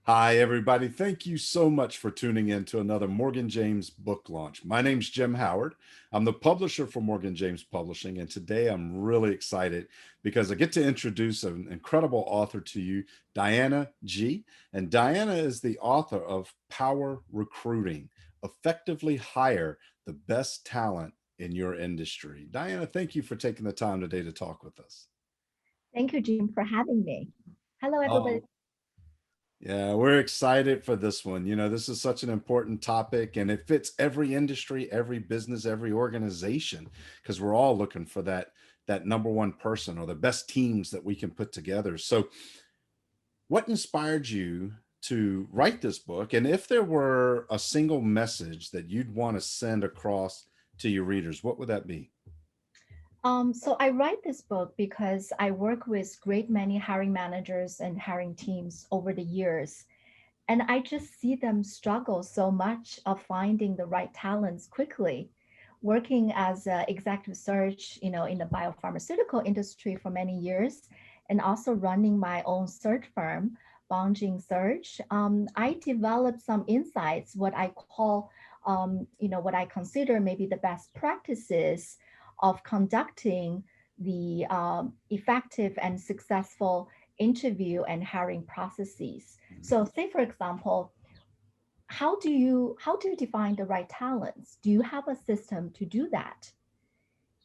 Hi, everybody. Thank you so much for tuning in to another Morgan James book launch. My name's Jim Howard. I'm the publisher for Morgan James Publishing, and today I'm really excited because I get to introduce an incredible author to you, Diana G. And Diana is the author of Power Recruiting, Effectively Hire the Best Talent in Your Industry. Diana, thank you for taking the time today to talk with us. Thank you, Jim, for having me. Hello, everybody. Oh, Yeah, we're excited for this one. This is such an important topic and it fits every industry, every business, every organization because we're all looking for that number one person or the best teams that we can put together. So, what inspired you to write this book? And if there were a single message that you'd want to send across to your readers, what would that be? So I write this book because I work with great many hiring managers and hiring teams over the years. And I just see them struggle so much of finding the right talents quickly. Working as an executive search, in the biopharmaceutical industry for many years, and also running my own search firm, Bongene Search, I developed some insights, what I call, what I consider maybe the best practices of conducting the effective and successful interview and hiring processes. So say for example, how do you define the right talents? Do you have a system to do that?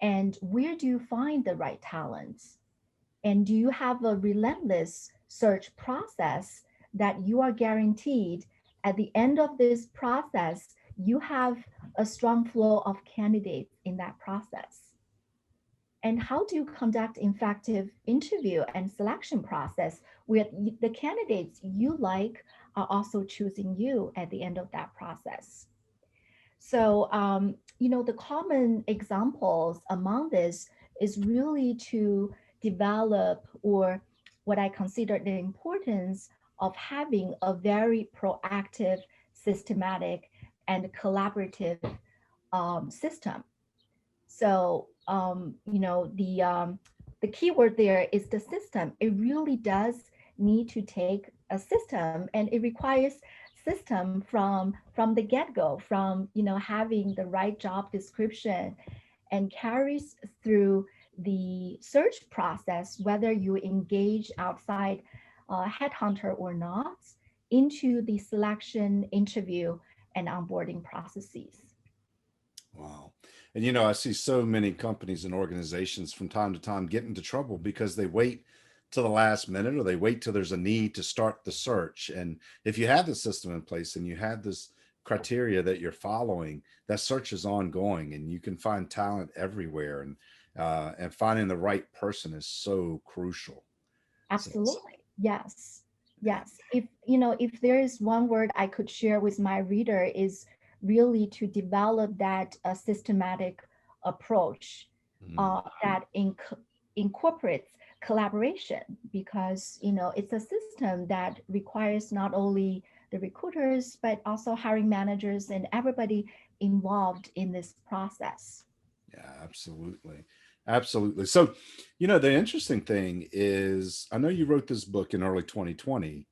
And where do you find the right talents? And do you have a relentless search process that you are guaranteed at the end of this process, you have a strong flow of candidates in that process? And how do you conduct effective interview and selection process where the candidates you like are also choosing you at the end of that process? So, the common examples among this is really to develop, or what I consider the importance of having a very proactive, systematic, and collaborative system. So, the key word there is the system. It really does need to take a system, and it requires system from the get-go, from having the right job description, and carries through the search process, whether you engage outside headhunter or not, into the selection, interview, and onboarding processes. Wow. And I see so many companies and organizations from time to time get into trouble because they wait to the last minute or they wait till there's a need to start the search. And if you have the system in place and you have this criteria that you're following, that search is ongoing and you can find talent everywhere. And finding the right person is so crucial. So, Absolutely. Yes. yeah. Yes. If there is one word I could share with my reader is really to develop that systematic approach Mm. that incorporates collaboration, because it's a system that requires not only the recruiters but also hiring managers and everybody involved in this process. Yeah, absolutely. Absolutely. So, the interesting thing is, I know you wrote this book in early 2020,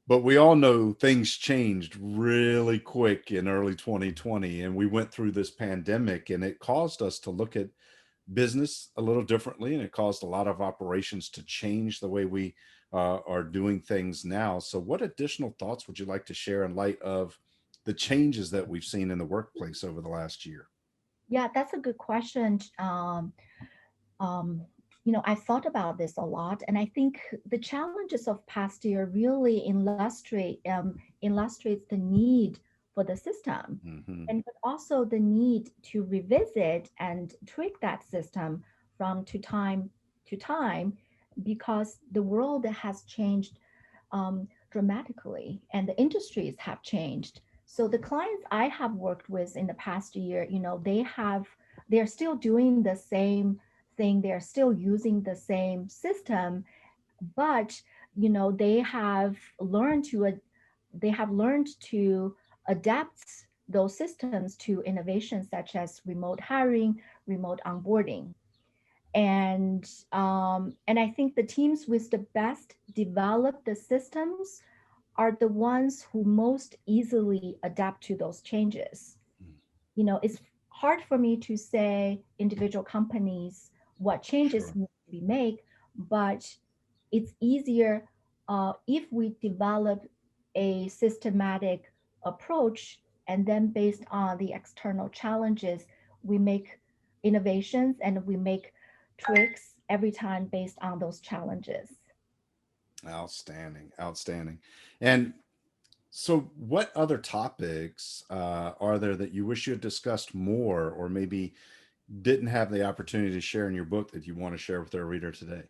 but we all know things changed really quick in early 2020. And we went through this pandemic, and it caused us to look at business a little differently. And it caused a lot of operations to change the way we are doing things now. So, what additional thoughts would you like to share in light of the changes that we've seen in the workplace over the last year? Yeah, that's a good question. Um, I thought about this a lot, and I think the challenges of past year really illustrates the need for the system, Hmm. and but also the need to revisit and tweak that system from to time, because the world has changed dramatically, and the industries have changed. So the clients I have worked with in the past year, they're still doing the same thing, they're still using the same system, but they have learned to adapt those systems to innovations such as remote hiring, remote onboarding. And I think the teams with the best developed the systems are the ones who most easily adapt to those changes. Mm. It's hard for me to say individual companies what changes Sure. need to be made, but it's easier if we develop a systematic approach, and then based on the external challenges, we make innovations and we make tweaks every time based on those challenges. Outstanding, outstanding. And so, what other topics are there that you wish you had discussed more, or maybe didn't have the opportunity to share in your book that you want to share with our reader today?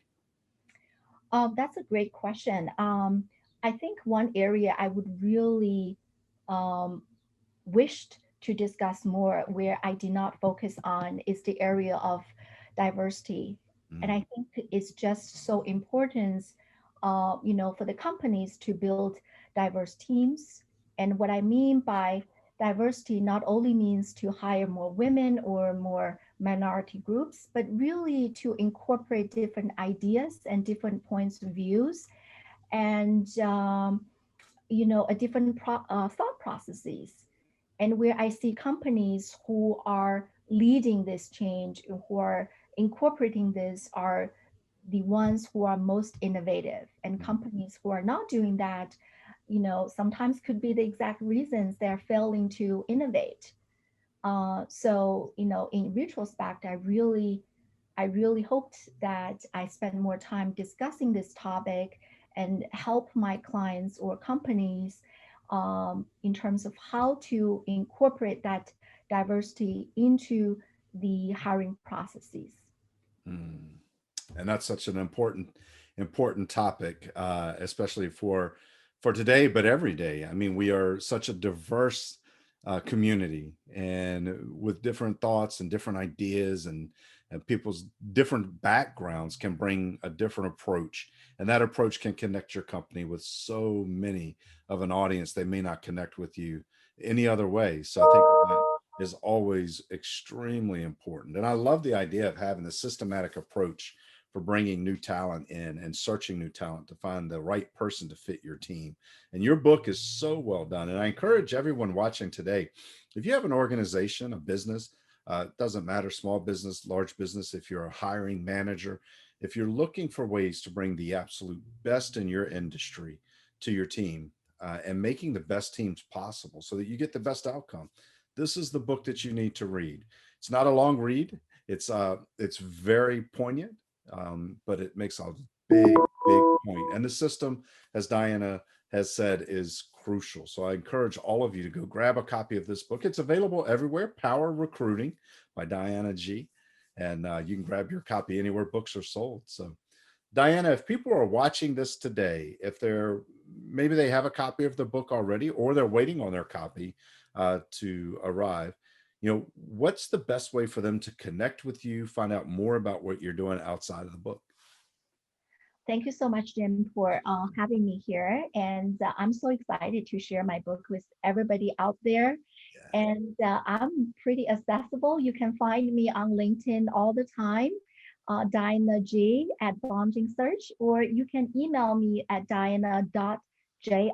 That's a great question. I think one area I would really um, wished to discuss more where I did not focus on is the area of diversity. And Mm. I think it's just so important, for the companies to build diverse teams. And what I mean by diversity not only means to hire more women or more minority groups, but really to incorporate different ideas and different points of views, and a different thought processes. And where I see companies who are leading this change, who are incorporating this, are the ones who are most innovative. And Mm. companies who are not doing that, sometimes could be the exact reasons they're failing to innovate. So, in retrospect, I really hoped that I spend more time discussing this topic and help my clients or companies in terms of how to incorporate that diversity into the hiring processes. Mm. And that's such an important topic, especially for today, but every day. I mean, we are such a diverse community, and with different thoughts and different ideas, and people's different backgrounds can bring a different approach, and that approach can connect your company with so many of an audience they may not connect with you any other way. So I think that is always extremely important. And I love the idea of having the systematic approach for bringing new talent in and searching new talent to find the right person to fit your team. And your book is so well done. And I encourage everyone watching today, if you have an organization, a business, it doesn't matter, small business, large business, if you're a hiring manager, if you're looking for ways to bring the absolute best in your industry to your team, and making the best teams possible so that you get the best outcome, this is the book that you need to read. It's not a long read. It's very poignant, but it makes a big point. And the system, as Diana has said, is crucial. So I encourage all of you to go grab a copy of this book. It's available everywhere. Power Recruiting by Diana G. And you can grab your copy anywhere books are sold. So Diana, if people are watching this today, if they're maybe they have a copy of the book already, or they're waiting on their copy to arrive, what's the best way for them to connect with you, find out more about what you're doing outside of the book? Thank you so much, Jim, for having me here. And I'm so excited to share my book with everybody out there. Yeah. And I'm pretty accessible. You can find me on LinkedIn all the time, Diana G at Bongene Search, or you can email me at diana.ji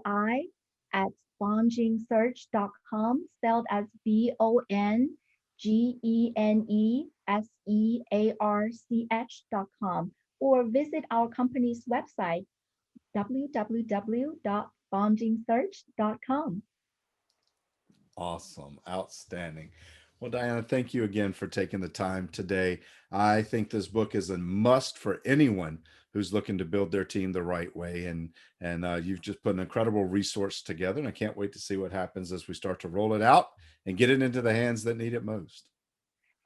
at bongenesearch.com, spelled as BONGENESEARCH.com, or visit our company's website, www.bongenesearch.com. Awesome. Outstanding. Well, Diana, thank you again for taking the time today. I think this book is a must for anyone who's looking to build their team the right way. And you've just put an incredible resource together. And I can't wait to see what happens as we start to roll it out and get it into the hands that need it most.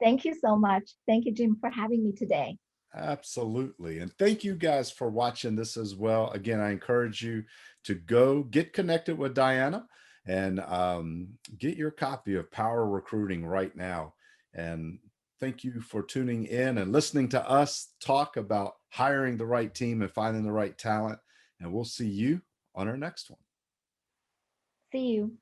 Thank you so much. Thank you, Jim, for having me today. Absolutely. And thank you guys for watching this as well. Again, I encourage you to go get connected with Diana and get your copy of Power Recruiting right now. And thank you for tuning in and listening to us talk about hiring the right team and finding the right talent. And we'll see you on our next one. See you.